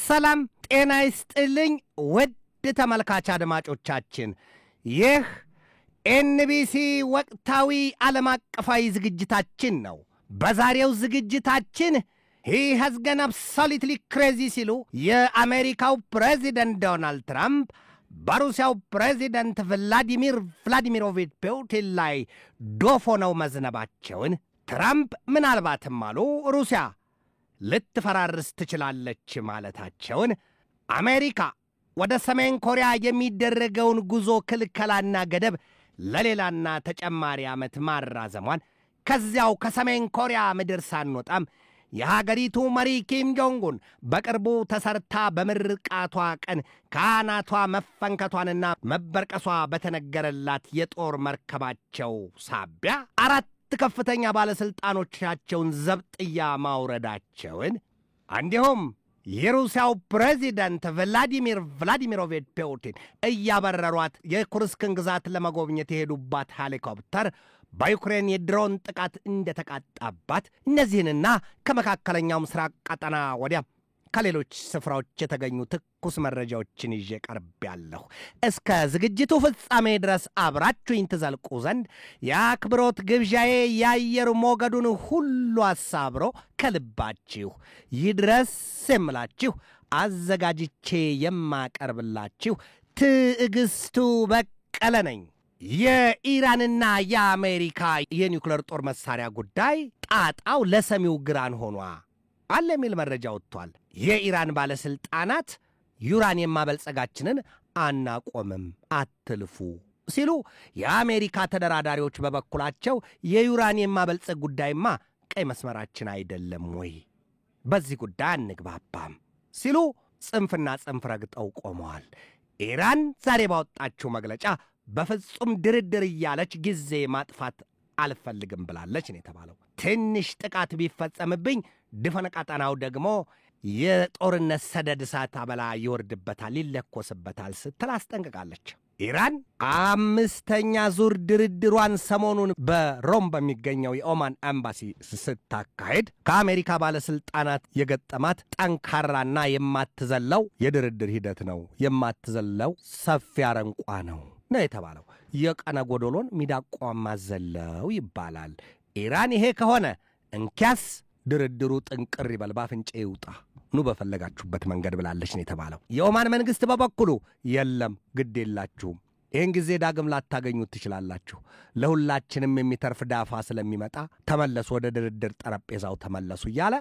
ሰላም ጤና ይስጥልኝ ውድ ተመልካች አድማጮቻችን ይህ ኤንቢሲ ወቅታዊ ዓለም አቀፋዊ ዝግጅታችን ነው። በዛሬው ዝግጅታችን he has gone absolutely crazy ሲሉ የአሜሪካው ፕሬዚደንት ዶናልድ ትራምፕ በሩሲያው ፕሬዚደንት ቭላዲሚሮቪች ፑቲን ላይ ዶፎ ነው መዝነባቸውን ትራምፕ ምናልባትም አሉ ሩሲያ ልትፈራርስ ትችላለች ማለታቸውን አሜሪካ ወደ ሰሜን ኮሪያ የሚደረገውን ጉዞ ክልከላና ገደብ ለሌላና ተጨማሪ ዓመት ማራዘሟን ከዚያው ከሰሜን ኮሪያ ምድር ሳንወጣም የሀገሪቱ መሪ ኪም ጆንግ-ኡን በቅርቡ ተሰርታ በምርቃቷ ቀን ካናቷ መፈንከቷንና መበርቀሷ በተነገረላት የጦር መርከባቸው ሳቢያ አራት ከፍተኛ ባለስልጣኖቻቸውን ዘብጥያ ማውረዳቸውን እንዲሁም የሩሲያው ፕሬዚደንት ቭላዲሚሮቪች ፑቲን እያበረሯት የኩርስክን ግዛት ለመጎብኘት የሄዱባት ሄሊኮፕተር በዩክሬን የድሮን ጥቃት እንደተቃጣባት እነዚህንና ከመካከለኛው ምስራቅ ቀጠና ወዲያ ከሌሎች ስፍራዎች የተገኙ ትኩስ መረጃዎችን ይዤ ቀርቤያለሁ። እስከ ዝግጅቱ ፍጻሜ ድረስ አብራችሁኝ ትዘልቁ ዘንድ የአክብሮት ግብዣዬ የአየር ሞገዱን ሁሉ አሳብሮ ከልባችሁ ይድረስ የምላችሁ አዘጋጅቼ የማቀርብላችሁ ትዕግስቱ በቀለ ነኝ። የኢራንና የአሜሪካ የኒውክሌር ጦር መሳሪያ ጉዳይ ጣጣው ለሰሚው ግራን ሆኗ አለ የሚል መረጃ ወጥቷል። የኢራን ባለስልጣናት ዩራኒየም ማበልጸጋችንን አናቆምም አትልፉ ሲሉ የአሜሪካ ተደራዳሪዎች በበኩላቸው የዩራኒየም ማበልጸግ ጉዳይማ ቀይ መስመራችን አይደለም ወይ በዚህ ጉዳይ አንግባባም ሲሉ ጽንፍና ጽንፍ ረግጠው ቆመዋል። ኢራን ዛሬ ባወጣችው መግለጫ በፍጹም ድርድር እያለች ጊዜ ማጥፋት አልፈልግም ብላለች ነው የተባለው። ትንሽ ጥቃት ቢፈጸምብኝ ድፈን ቀጠናው ደግሞ የጦርነት ሰደድ እሳት አበላ ይወርድበታል ይለኮስበታል ስትል አስጠንቅቃለች። ኢራን አምስተኛ ዙር ድርድሯን ሰሞኑን በሮም በሚገኘው የኦማን ኤምባሲ ስታካሄድ ከአሜሪካ ባለስልጣናት የገጠማት ጠንካራና የማትዘለው የድርድር ሂደት ነው። የማትዘለው ሰፊ አረንቋ ነው የተባለው። የቀነ ጎዶሎን ሚዳቋ ማዘለው ይባላል። ኢራን ይሄ ከሆነ እንኪያስ ድርድሩ ጥንቅር ይበል ባፍንጬ ይውጣ ኑ በፈለጋችሁበት መንገድ ብላለች ነው የተባለው። የኦማን መንግስት በበኩሉ የለም ግድ የላችሁም ይህን ጊዜ ዳግም ላታገኙት ትችላላችሁ፣ ለሁላችንም የሚተርፍ ዳፋ ስለሚመጣ ተመለሱ፣ ወደ ድርድር ጠረጴዛው ተመለሱ እያለ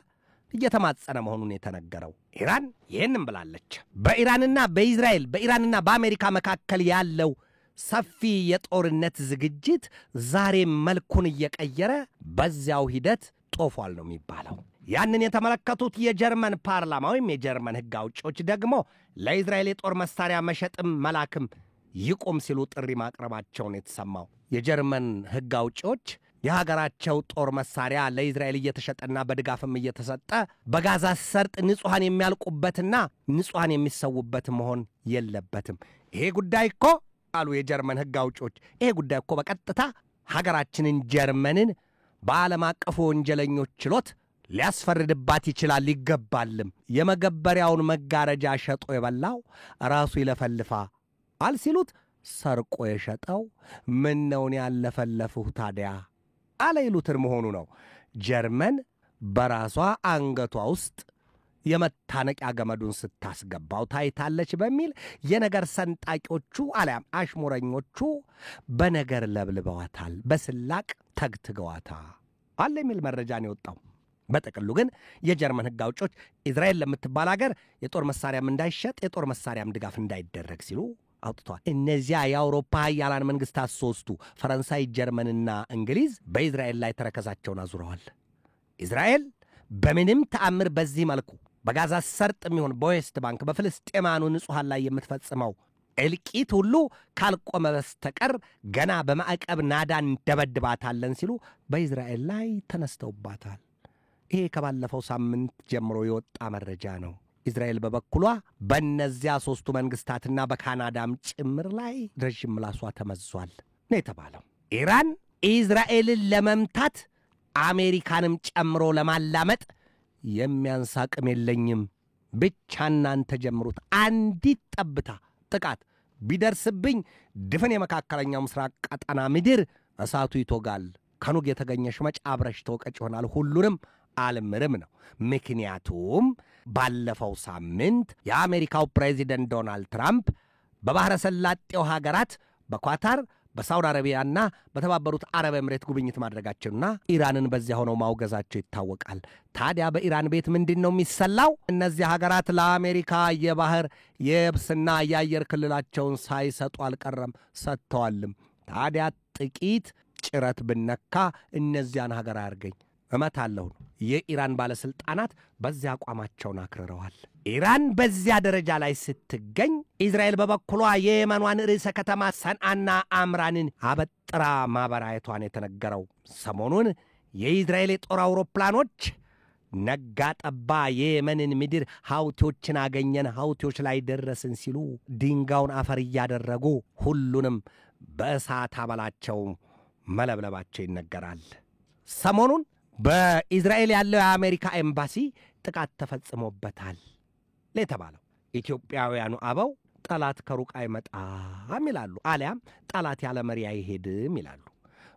እየተማጸነ መሆኑን የተነገረው። ኢራን ይህንም ብላለች። በኢራንና በእስራኤል በኢራንና በአሜሪካ መካከል ያለው ሰፊ የጦርነት ዝግጅት ዛሬ መልኩን እየቀየረ በዚያው ሂደት ጦፏል ነው የሚባለው። ያንን የተመለከቱት የጀርመን ፓርላማ ወይም የጀርመን ሕግ አውጪዎች ደግሞ ለእስራኤል የጦር መሳሪያ መሸጥም መላክም ይቁም ሲሉ ጥሪ ማቅረባቸውን የተሰማው። የጀርመን ሕግ አውጪዎች የሀገራቸው ጦር መሳሪያ ለእስራኤል እየተሸጠና በድጋፍም እየተሰጠ በጋዛ ሰርጥ ንጹሃን የሚያልቁበትና ንጹሃን የሚሰውበት መሆን የለበትም። ይሄ ጉዳይ እኮ አሉ የጀርመን ሕግ አውጪዎች፣ ይሄ ጉዳይ እኮ በቀጥታ ሀገራችንን ጀርመንን በዓለም አቀፉ ወንጀለኞች ችሎት ሊያስፈርድባት ይችላል ይገባልም። የመገበሪያውን መጋረጃ ሸጦ የበላው ራሱ ይለፈልፋ አልሲሉት ሰርቆ የሸጠው ምን ነውን ያለፈለፉህ ታዲያ አለ ይሉትር መሆኑ ነው። ጀርመን በራሷ አንገቷ ውስጥ የመታነቂያ ገመዱን ስታስገባው ታይታለች በሚል የነገር ሰንጣቂዎቹ አሊያም አሽሙረኞቹ በነገር ለብልበዋታል፣ በስላቅ ተግትገዋታል አለ የሚል መረጃ ነው የወጣው። በጥቅሉ ግን የጀርመን ሕግ አውጪዎች እስራኤል ለምትባል ሀገር የጦር መሳሪያም እንዳይሸጥ የጦር መሳሪያም ድጋፍ እንዳይደረግ ሲሉ አውጥቷል። እነዚያ የአውሮፓ ኃያላን መንግስታት ሶስቱ ፈረንሳይ፣ ጀርመንና እንግሊዝ በእስራኤል ላይ ተረከዛቸውን አዙረዋል። እስራኤል በምንም ተአምር በዚህ መልኩ በጋዛ ሰርጥ የሚሆን በዌስት ባንክ በፍልስጤማኑ ንጹሃን ላይ የምትፈጽመው እልቂት ሁሉ ካልቆመ በስተቀር ገና በማዕቀብ ናዳ እንደበድባታለን ሲሉ በእስራኤል ላይ ተነስተውባታል። ይሄ ከባለፈው ሳምንት ጀምሮ የወጣ መረጃ ነው። እስራኤል በበኩሏ በእነዚያ ሶስቱ መንግስታትና በካናዳም ጭምር ላይ ረዥም ምላሷ ተመዟል ነው የተባለው። ኢራን እስራኤልን ለመምታት አሜሪካንም ጨምሮ ለማላመጥ የሚያንሳቅም የለኝም ብቻ እናንተ ጀምሩት። አንዲት ጠብታ ጥቃት ቢደርስብኝ ድፍን የመካከለኛው ምስራቅ ቀጠና ምድር እሳቱ ይቶጋል። ከኑግ የተገኘሽ መጭ አብረሽ ተወቀጭ ይሆናል። ሁሉንም አልምርም ነው። ምክንያቱም ባለፈው ሳምንት የአሜሪካው ፕሬዚደንት ዶናልድ ትራምፕ በባህረ ሰላጤው ሀገራት በኳታር በሳውዲ አረቢያና በተባበሩት አረብ ኤምሬት ጉብኝት ማድረጋቸውና ኢራንን በዚያ ሆነው ማውገዛቸው ይታወቃል። ታዲያ በኢራን ቤት ምንድነው የሚሰላው? እነዚህ ሀገራት ለአሜሪካ የባህር የብስና የአየር ክልላቸውን ሳይሰጡ አልቀረም፣ ሰጥተዋልም። ታዲያ ጥቂት ጭረት ብነካ እነዚያን ሀገር አያርገኝ እመታለሁ ነው። የኢራን ባለስልጣናት በዚያ አቋማቸውን አክርረዋል። ኢራን በዚያ ደረጃ ላይ ስትገኝ እስራኤል በበኩሏ የየመኗን ርዕሰ ከተማ ሰንዓና አምራንን አበጥራ ማበራየቷን የተነገረው ሰሞኑን የእስራኤል የጦር አውሮፕላኖች ነጋ ጠባ የየመንን ምድር ሐውቲዎችን አገኘን፣ ሐውቲዎች ላይ ደረስን ሲሉ ድንጋዩን አፈር እያደረጉ ሁሉንም በእሳት አበላቸው መለብለባቸው ይነገራል። ሰሞኑን በእስራኤል ያለው የአሜሪካ ኤምባሲ ጥቃት ተፈጽሞበታል ለተባለው ኢትዮጵያውያኑ አበው ጠላት ከሩቅ አይመጣም ይላሉ፣ አሊያም ጠላት ያለ መሪ አይሄድም ይላሉ።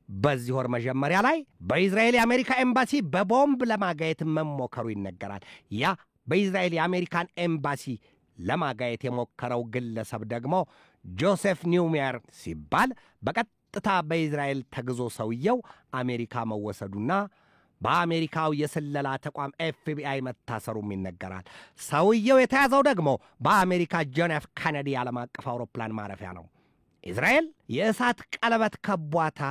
በዚህ ወር መጀመሪያ ላይ በእስራኤል የአሜሪካ ኤምባሲ በቦምብ ለማጋየት መሞከሩ ይነገራል። ያ በእስራኤል የአሜሪካን ኤምባሲ ለማጋየት የሞከረው ግለሰብ ደግሞ ጆሴፍ ኒውሜር ሲባል በቀጥታ በእስራኤል ተግዞ ሰውየው አሜሪካ መወሰዱና በአሜሪካው የስለላ ተቋም FBI መታሰሩም ይነገራል። ሰውየው የተያዘው ደግሞ በአሜሪካ ጆን ኤፍ ኬኔዲ ዓለም አቀፍ አውሮፕላን ማረፊያ ነው። እስራኤል የእሳት ቀለበት ከቧታ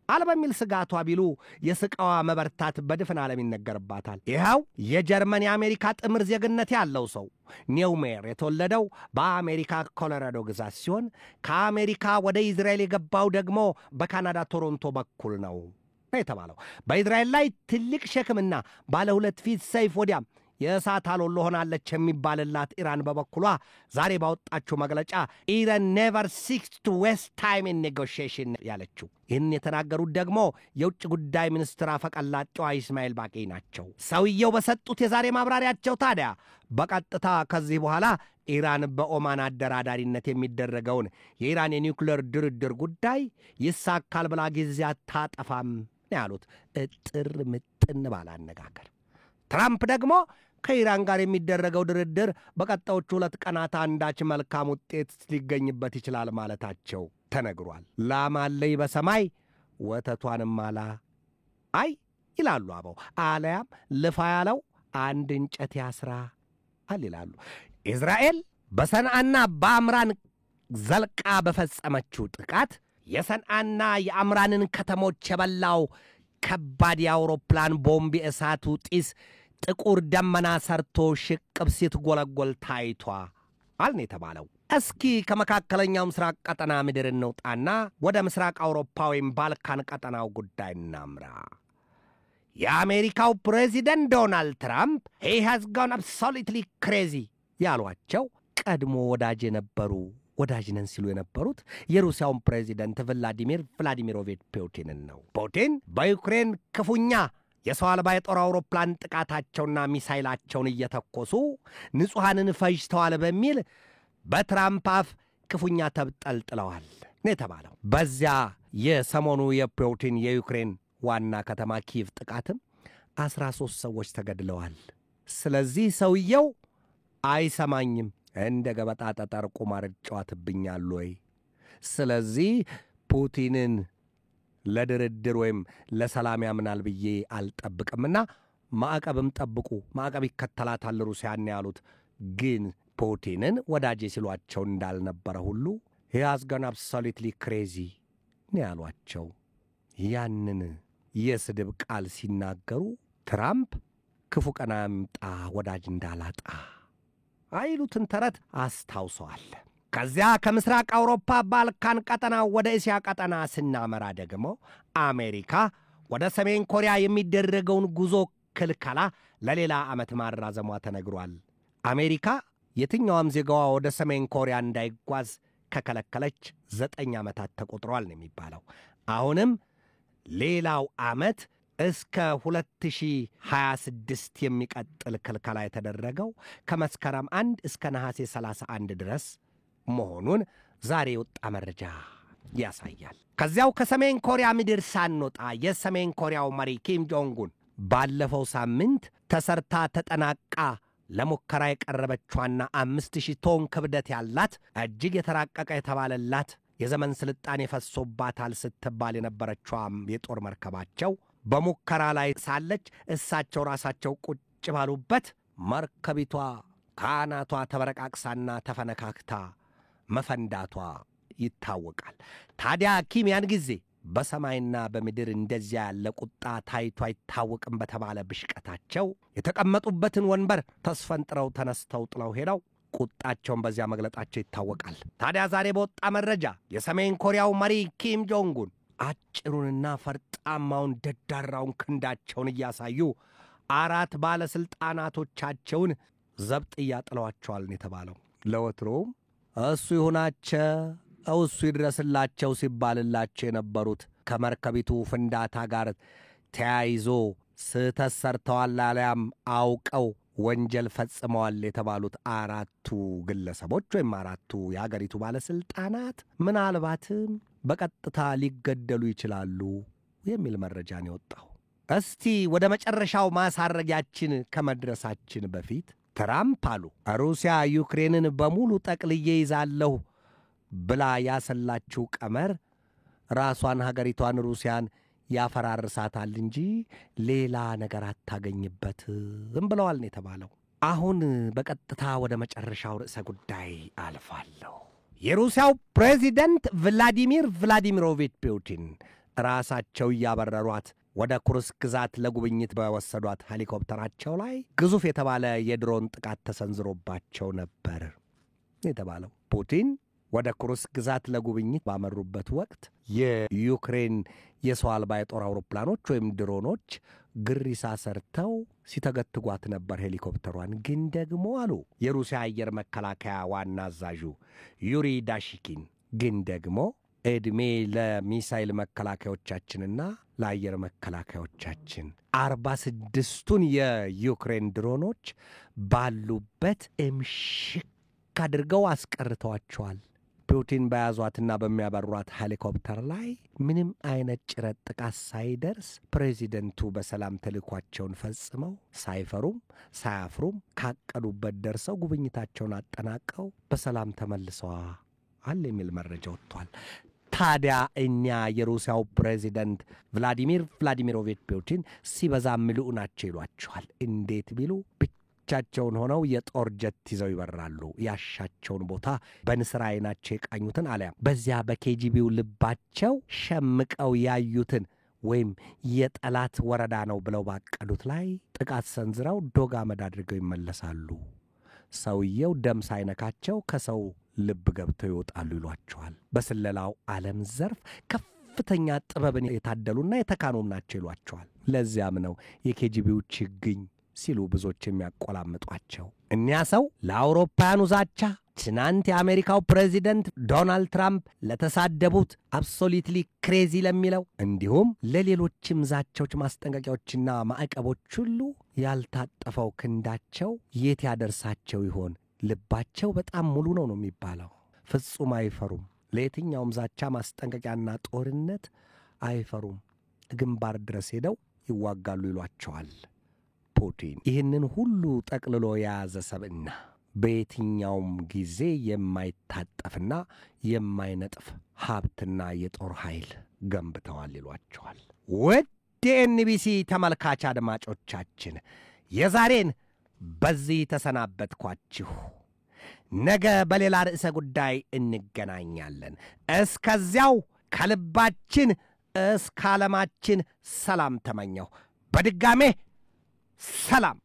አልበሚል ስጋቷ ቢሉ የስቃዋ መበርታት በድፍን ዓለም ይነገርባታል። ይኸው የጀርመን የአሜሪካ ጥምር ዜግነት ያለው ሰው ኒውሜር የተወለደው በአሜሪካ ኮሎራዶ ግዛት ሲሆን ከአሜሪካ ወደ እስራኤል የገባው ደግሞ በካናዳ ቶሮንቶ በኩል ነው የተባለው። በእስራኤል ላይ ትልቅ ሸክምና ባለ ሁለት ፊት ሰይፍ ወዲያም የእሳት አሎሎ ሆናለች የሚባልላት ኢራን በበኩሏ ዛሬ ባወጣችው መግለጫ ኢራን ኔቨር ሲክስ ቱ ዌስት ታይም ኢን ኔጎሺዬሽን ያለችው። ይህን የተናገሩት ደግሞ የውጭ ጉዳይ ሚኒስትር አፈቀላጤዋ ኢስማኤል ባቂ ናቸው። ሰውየው በሰጡት የዛሬ ማብራሪያቸው ታዲያ በቀጥታ ከዚህ በኋላ ኢራን በኦማን አደራዳሪነት የሚደረገውን የኢራን የኒውክሌር ድርድር ጉዳይ ይሳካል ብላ ጊዜ አታጠፋም ያሉት እጥር ምጥን ባለ አነጋገር። ትራምፕ ደግሞ ከኢራን ጋር የሚደረገው ድርድር በቀጣዮቹ 2 ቀናት አንዳች መልካም ውጤት ሊገኝበት ይችላል ማለታቸው ተነግሯል። ላማለይ በሰማይ ወተቷንም አላ አይ ይላሉ አበው፣ አለያም ልፋ ያለው አንድ እንጨት ያስራል ይላሉ። እስራኤል በሰንዓና በአምራን ዘልቃ በፈጸመችው ጥቃት የሰንዓና የአምራንን ከተሞች የበላው ከባድ የአውሮፕላን ቦምብ የእሳቱ ጢስ ጥቁር ደመና ሰርቶ ሽቅብ ሲትጎለጎል ታይቷል ነው የተባለው። እስኪ ከመካከለኛው ምስራቅ ቀጠና ምድር እንውጣና ወደ ምስራቅ አውሮፓ ወይም ባልካን ቀጠናው ጉዳይ እናምራ። የአሜሪካው ፕሬዚደንት ዶናልድ ትራምፕ he has gone absolutely crazy ያሏቸው ቀድሞ ወዳጅ ነን ሲሉ የነበሩት የሩሲያውን ፕሬዚደንት ቭላዲሚሮቪች ፑቲንን ነው። ፑቲን በዩክሬን ክፉኛ የሰው አልባ የጦር አውሮፕላን ጥቃታቸውና ሚሳይላቸውን እየተኮሱ ንጹሐንን ፈጅተዋል በሚል በትራምፕ አፍ ክፉኛ ተብጠልጥለዋል ነው የተባለው። በዚያ የሰሞኑ የፑቲን የዩክሬን ዋና ከተማ ኪየቭ ጥቃትም 13 ሰዎች ተገድለዋል። ስለዚህ ሰውየው አይሰማኝም፣ እንደ ገበጣ ጠጠር ቁማር ጨዋትብኛል ወይ? ስለዚህ ፑቲንን ለድርድር ወይም ለሰላም ያምናል ብዬ አልጠብቅምና ማዕቀብም ጠብቁ፣ ማዕቀብ ይከተላታል ሩሲያን ያሉት ግን ፑቲንን ወዳጄ ሲሏቸው እንዳልነበረ ሁሉ he has gone absolutely crazy ነው ያሏቸው። ያንን የስድብ ቃል ሲናገሩ ትራምፕ ክፉ ቀና ያምጣ ወዳጅ እንዳላጣ አይሉትን ተረት አስታውሰዋል። ከዚያ ከምስራቅ አውሮፓ ባልካን ቀጠና ወደ እስያ ቀጠና ስናመራ ደግሞ አሜሪካ ወደ ሰሜን ኮሪያ የሚደረገውን ጉዞ ክልከላ ለሌላ ዓመት ማራዘሟ ተነግሯል። አሜሪካ የትኛውም ዜጋዋ ወደ ሰሜን ኮሪያ እንዳይጓዝ ከከለከለች 9 ዓመታት ተቆጥሯል ነው የሚባለው። አሁንም ሌላው ዓመት እስከ 2026 የሚቀጥል ክልከላ የተደረገው ከመስከረም 1 እስከ ነሐሴ 31 ድረስ መሆኑን ዛሬ የወጣ መረጃ ያሳያል። ከዚያው ከሰሜን ኮሪያ ምድር ሳንወጣ የሰሜን ኮሪያው መሪ ኪም ጆንግ ኡን ባለፈው ሳምንት ተሰርታ ተጠናቃ ለሙከራ የቀረበችዋና 5000 ቶን ክብደት ያላት እጅግ የተራቀቀ የተባለላት የዘመን ስልጣኔ ፈሶባታል ስትባል የነበረችዋም የጦር መርከባቸው በሙከራ ላይ ሳለች እሳቸው ራሳቸው ቁጭ ባሉበት መርከቢቷ ካናቷ ተበረቃቅሳና ተፈነካክታ መፈንዳቷ ይታወቃል። ታዲያ ኪም ያን ጊዜ በሰማይና በምድር እንደዚያ ያለ ቁጣ ታይቶ አይታወቅም በተባለ ብሽቀታቸው የተቀመጡበትን ወንበር ተስፈንጥረው ተነስተው ጥለው ሄደው ቁጣቸውን በዚያ መግለጣቸው ይታወቃል። ታዲያ ዛሬ በወጣ መረጃ የሰሜን ኮሪያው መሪ ኪም ጆንግ ኡን አጭሩንና ፈርጣማውን ደዳራውን ክንዳቸውን እያሳዩ 4 ባለስልጣናቶቻቸውን ዘብጥ እያጥለዋቸዋል የተባለው ለወትሮም እሱ ይሁናቸው እሱ ይድረስላቸው ሲባልላቸው የነበሩት ከመርከቢቱ ፍንዳታ ጋር ተያይዞ ስህተት ሰርተዋል አሊያም አውቀው ወንጀል ፈጽመዋል የተባሉት 4 ግለሰቦች ወይም 4 የሀገሪቱ ባለስልጣናት ምናልባትም በቀጥታ ሊገደሉ ይችላሉ የሚል መረጃ ነው የወጣው። እስቲ ወደ መጨረሻው ማሳረጊያችን ከመድረሳችን በፊት ትራምፕ አሉ ሩሲያ ዩክሬንን በሙሉ ጠቅልዬ ይዛለሁ ብላ ያሰላችው ቀመር ራሷን ሀገሪቷን ሩሲያን ያፈራርሳታል እንጂ ሌላ ነገር አታገኝበትም ብለዋል ነው የተባለው። አሁን በቀጥታ ወደ መጨረሻው ርዕሰ ጉዳይ አልፋለሁ። የሩሲያው ፕሬዚደንት ቭላዲሚር ቭላዲሚሮቪች ፑቲን ራሳቸው ያበረሯት ወደ ኩርስክ ግዛት ለጉብኝት በወሰዷት ሄሊኮፕተራቸው ላይ ግዙፍ የተባለ የድሮን ጥቃት ተሰንዝሮባቸው ነበር የተባለው። ፑቲን ወደ ኩርስክ ግዛት ለጉብኝት ባመሩበት ወቅት የዩክሬን የሰው አልባ የጦር አውሮፕላኖች ወይም ድሮኖች ግሪሳ ሰርተው ሲተገትጓት ነበር ሄሊኮፕተሯን። ግን ደግሞ አሉ የሩሲያ አየር መከላከያ ዋና አዛዡ ዩሪ ዳሽኪን ግን ደግሞ ዕድሜ ለሚሳይል መከላከያዎቻችንና ለአየር መከላከያዎቻችን 46ቱን የዩክሬን ድሮኖች ባሉበት እምሽክ አድርገው አስቀርተዋቸዋል። ፑቲን በያዟትና በሚያበሯት ሄሊኮፕተር ላይ ምንም አይነት ጭረት ጥቃት ሳይደርስ ፕሬዚደንቱ በሰላም ተልኳቸውን ፈጽመው ሳይፈሩም ሳያፍሩም ካቀዱበት ደርሰው ጉብኝታቸውን አጠናቀው በሰላም ተመልሰዋል የሚል መረጃ ወጥቷል። ታዲያ እኛ የሩሲያው ፕሬዚደንት ቭላዲሚር ቭላዲሚሮቪች ፑቲን ሲበዛ ምሉዕ ናቸው ይሏቸዋል። እንዴት ቢሉ ብቻቸውን ሆነው የጦር ጀት ይዘው ይበራሉ። ያሻቸውን ቦታ በንስር አይናቸው የቃኙትን አሊያም በዚያ በኬጂቢው ልባቸው ሸምቀው ያዩትን ወይም የጠላት ወረዳ ነው ብለው ባቀዱት ላይ ጥቃት ሰንዝረው ዶግ አመድ አድርገው ይመለሳሉ። ሰውየው ደም ሳይነካቸው ከሰው ልብ ገብተው ይወጣሉ ይሏቸዋል። በስለላው ዓለም ዘርፍ ከፍተኛ ጥበብን የታደሉና የተካኑም ናቸው ይሏቸዋል። ለዚያም ነው የኬጂቢው ችግኝ ሲሉ ብዙዎች የሚያቆላምጧቸው። እኒያ ሰው ለአውሮፓውያኑ ዛቻ ትናንት የአሜሪካው ፕሬዚደንት ዶናልድ ትራምፕ ለተሳደቡት አብሶሉትሊ ክሬዚ ለሚለው እንዲሁም ለሌሎችም ዛቻዎች፣ ማስጠንቀቂያዎችና ማዕቀቦች ሁሉ ያልታጠፈው ክንዳቸው የት ያደርሳቸው ይሆን? ልባቸው በጣም ሙሉ ነው የሚባለው። ፍጹም አይፈሩም። ለየትኛውም ዛቻ፣ ማስጠንቀቂያና ጦርነት አይፈሩም። ግንባር ድረስ ሄደው ይዋጋሉ ይሏቸዋል ፑቲን። ይህንን ሁሉ ጠቅልሎ የያዘ ሰብዕና በየትኛውም ጊዜ የማይታጠፍና የማይነጥፍ ሀብትና የጦር ኃይል ገንብተዋል ይሏቸዋል። ውድ የኤንቢሲ ተመልካች አድማጮቻችን የዛሬን በዚህ ተሰናበትኳችሁ። ነገ በሌላ ርዕሰ ጉዳይ እንገናኛለን። እስከዚያው ከልባችን እስከ ዓለማችን ሰላም ተመኘሁ። በድጋሜ ሰላም።